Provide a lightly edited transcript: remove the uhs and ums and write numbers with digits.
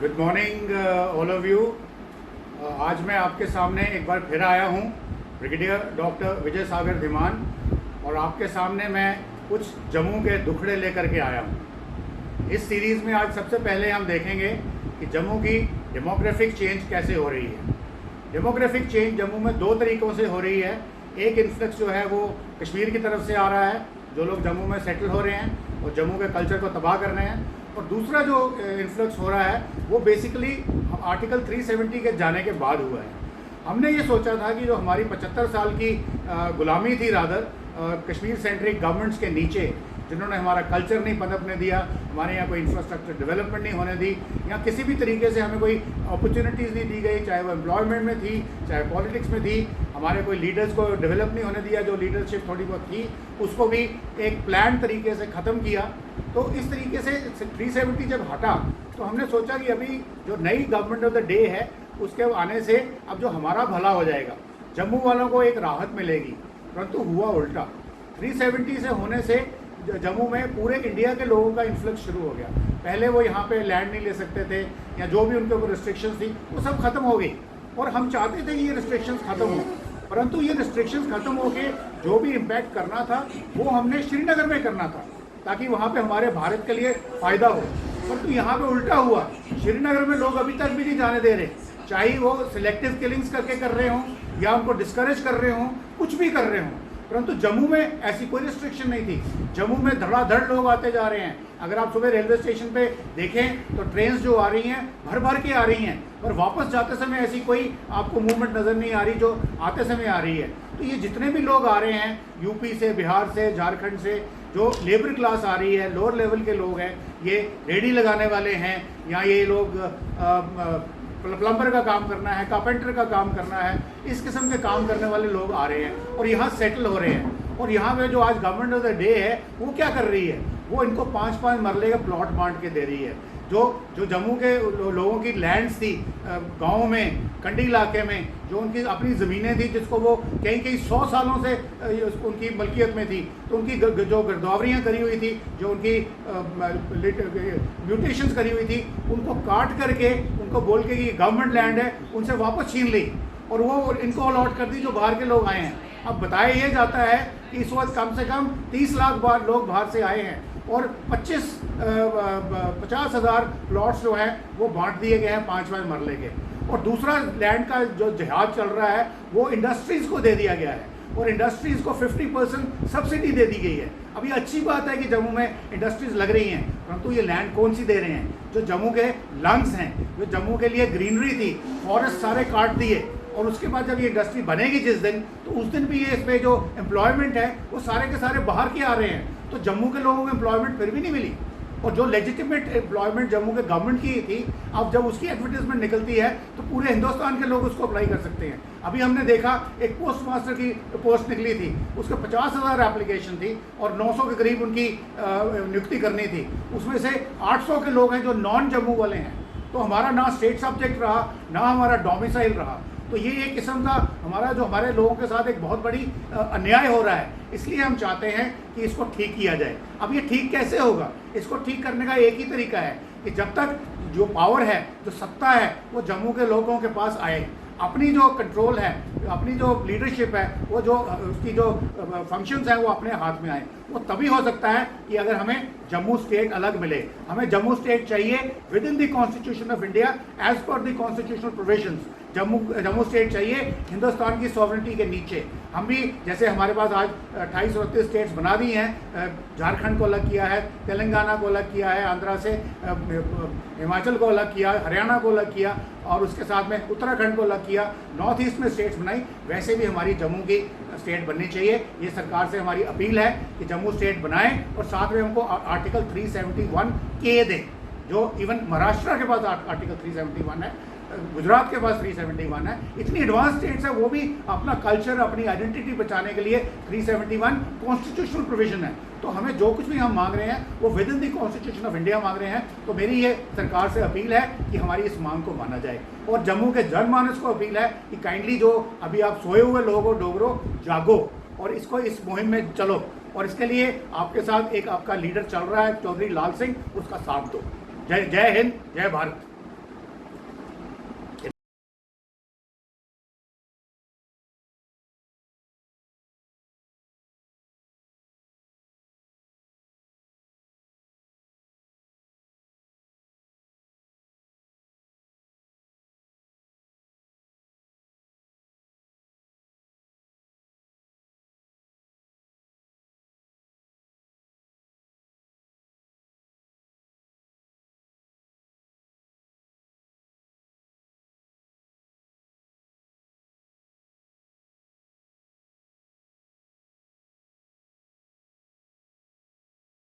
Good morning all of you. आज मैं आपके सामने एक बार फिर आया हूँ, ब्रिगेडियर डॉक्टर विजय सागर धीमान, और आपके सामने मैं कुछ जम्मू के दुखड़े लेकर के आया हूँ। इस सीरीज़ में आज सबसे पहले हम देखेंगे कि जम्मू की डेमोग्राफिक चेंज कैसे हो रही है। डेमोग्राफिक चेंज जम्मू में दो तरीक़ों से हो रही है। एक इन्फ्लक्स जो है वो कश्मीर की तरफ से आ रहा है, जो लोग जम्मू में सेटल हो रहे हैं और जम्मू के कल्चर को तबाह कर रहे हैं, और दूसरा जो इन्फ्लक्स हो रहा है वो बेसिकली आर्टिकल 370 के जाने के बाद हुआ है। हमने ये सोचा था कि जो हमारी 75 साल की गुलामी थी रादर कश्मीर सेंट्रिक गवर्नमेंट्स के नीचे, जिन्होंने हमारा कल्चर नहीं पनपने दिया, हमारे यहाँ कोई इंफ्रास्ट्रक्चर डेवलपमेंट नहीं होने दी, या किसी भी तरीके से हमें कोई अपॉर्चुनिटीज़ नहीं दी गई, चाहे वो एम्प्लॉयमेंट में थी, चाहे पॉलिटिक्स में थी, हमारे कोई लीडर्स को डेवलप नहीं होने दिया, जो लीडरशिप थोड़ी बहुत थी उसको भी एक प्लान तरीके से ख़त्म किया। तो इस तरीके से 370 जब हटा तो हमने सोचा कि अभी जो नई गवर्नमेंट ऑफ द डे है उसके आने से अब जो हमारा भला हो जाएगा, जम्मू वालों को एक राहत मिलेगी। परंतु हुआ उल्टा। 370 से होने से जम्मू में पूरे इंडिया के लोगों का इन्फ्लक्स शुरू हो गया। पहले वो यहाँ पे लैंड नहीं ले सकते थे, या जो भी उनके ऊपर रिस्ट्रिक्शंस थी वो सब खत्म हो गई, और हम चाहते थे कि ये रिस्ट्रिक्शंस खत्म हो, परंतु ये रिस्ट्रिक्शंस खत्म हो के जो भी इम्पैक्ट करना था वो हमने श्रीनगर में करना था, ताकि वहाँ पे हमारे भारत के लिए फ़ायदा हो। परंतु यहाँ पे उल्टा हुआ। श्रीनगर में लोग अभी तक भी नहीं जाने दे रहे, चाहे वो सिलेक्टिव किलिंग्स करके कर रहे हों या उनको डिस्करेज कर रहे हों, कुछ भी कर रहे हों। परंतु जम्मू में ऐसी कोई रिस्ट्रिक्शन नहीं थी। जम्मू में धड़ाधड़ लोग आते जा रहे हैं। अगर आप सुबह रेलवे स्टेशन पे देखें तो ट्रेन्स जो आ रही हैं भर भर के आ रही हैं, और वापस जाते समय ऐसी कोई आपको मूवमेंट नज़र नहीं आ रही जो आते समय आ रही है। तो ये जितने भी लोग आ रहे हैं यूपी से, बिहार से, झारखंड से, जो लेबर क्लास आ रही है, लोअर लेवल के लोग हैं, ये रेडी लगाने वाले हैं, या ये लोग प्लम्बर का काम करना है, कारपेंटर का काम करना है, इस किस्म के काम करने वाले लोग आ रहे हैं और यहाँ सेटल हो रहे हैं। और यहाँ पे जो आज गवर्नमेंट ऑफ द डे है वो क्या कर रही है, वो इनको 5-5 मरले का प्लॉट बांट के दे रही है। जो जम्मू के लोगों की लैंड्स थी गाँव में, कंडी इलाके में, जो उनकी अपनी ज़मीनें थी, जिसको वो कई 100 सालों से उनकी मलकियत में थी, तो उनकी जो गिरदावरियाँ करी हुई थी, जो उनकी म्यूटेशंस करी हुई थी, उनको काट करके उनको बोल के कि गवर्नमेंट लैंड है, उनसे वापस छीन ली और वो इनको अलॉट कर दी जो बाहर के लोग आए हैं। अब बताया ये जाता है कि इस वक्त कम से कम 30 लाख लोग बाहर से आए हैं, और 50,000 प्लॉट्स जो हैं वो बांट दिए गए हैं 5-5 मरले के। और दूसरा लैंड का जो जिहाद चल रहा है वो इंडस्ट्रीज़ को दे दिया गया है, और इंडस्ट्रीज़ को 50% सब्सिडी दे दी गई है। अब ये अच्छी बात है कि जम्मू में इंडस्ट्रीज़ लग रही हैं, परंतु ये लैंड कौन सी दे रहे हैं? जो जम्मू के लंग्स हैं, जो जम्मू के लिए ग्रीनरी थी, फॉरेस्ट सारे काट दिए, और उसके बाद जब ये इंडस्ट्री बनेगी जिस दिन, तो उस दिन भी ये इस पर जो एम्प्लॉयमेंट है वो सारे के सारे बाहर के आ रहे हैं। तो जम्मू के लोगों को एम्प्लॉयमेंट फिर भी नहीं मिली, और जो लेजिटिमेट एम्प्लॉयमेंट जम्मू के गवर्नमेंट की थी, अब जब उसकी एडवर्टीजमेंट निकलती है तो पूरे हिंदुस्तान के लोग उसको अप्लाई कर सकते हैं। अभी हमने देखा एक पोस्ट मास्टर की पोस्ट निकली थी, उसके 50,000 एप्लीकेशन थी और 900 के करीब उनकी नियुक्ति करनी थी। उसमें से 800 के लोग हैं जो नॉन जम्मू वाले हैं। तो हमारा ना स्टेट सब्जेक्ट रहा, ना हमारा डोमिसाइल रहा। तो ये एक किस्म का हमारे लोगों के साथ एक बहुत बड़ी अन्याय हो रहा है। इसलिए हम चाहते हैं कि इसको ठीक किया जाए। अब ये ठीक कैसे होगा? इसको ठीक करने का एक ही तरीका है कि जब तक जो पावर है, जो सत्ता है, वो जम्मू के लोगों के पास आए, अपनी जो कंट्रोल है, अपनी जो लीडरशिप है, वो जो उसकी जो फंक्शंस हैं वो अपने हाथ में आए। वो तभी हो सकता है कि अगर हमें जम्मू स्टेट अलग मिले। हमें जम्मू स्टेट चाहिए within the constitution of India as per the constitutional provisions. Jammu state चाहिए हिंदुस्तान की सॉवरेनिटी के नीचे। हम भी, जैसे हमारे पास आज 28-29 स्टेट्स बना दी हैं, झारखंड को अलग किया है, तेलंगाना को अलग किया है, आंध्रा से हिमाचल को अलग किया, हरियाणा को अलग किया, और उसके साथ में उत्तराखंड को अलग किया, नॉर्थ ईस्ट में स्टेट्स बनाई। वैसे भी हमारी जम्मू की स्टेट बननी चाहिए। ये सरकार से हमारी अपील है कि जम्मू स्टेट बनाएं, और साथ में हमको आर्टिकल 371 दें। जो इवन महाराष्ट्र के पास आर्टिकल 371 है, गुजरात के पास 371 है। इतनी एडवांस स्टेट्स है, वो भी अपना कल्चर, अपनी आइडेंटिटी बचाने के लिए 371 कॉन्स्टिट्यूशनल प्रोविजन है। तो हमें जो कुछ भी हम मांग रहे हैं वो with in the constitution of India मांग रहे हैं। तो मेरी ये सरकार से अपील है कि हमारी इस मांग को माना जाए, और जम्मू के जनमानस को अपील है कि काइंडली जो अभी आप सोए हुए लोग हो, डोगरो जागो और इस मुहिम में चलो। और इसके लिए आपके साथ एक आपका लीडर चल रहा है, चौधरी लाल सिंह, उसका साथ दो। जय हिंद, जय भारत।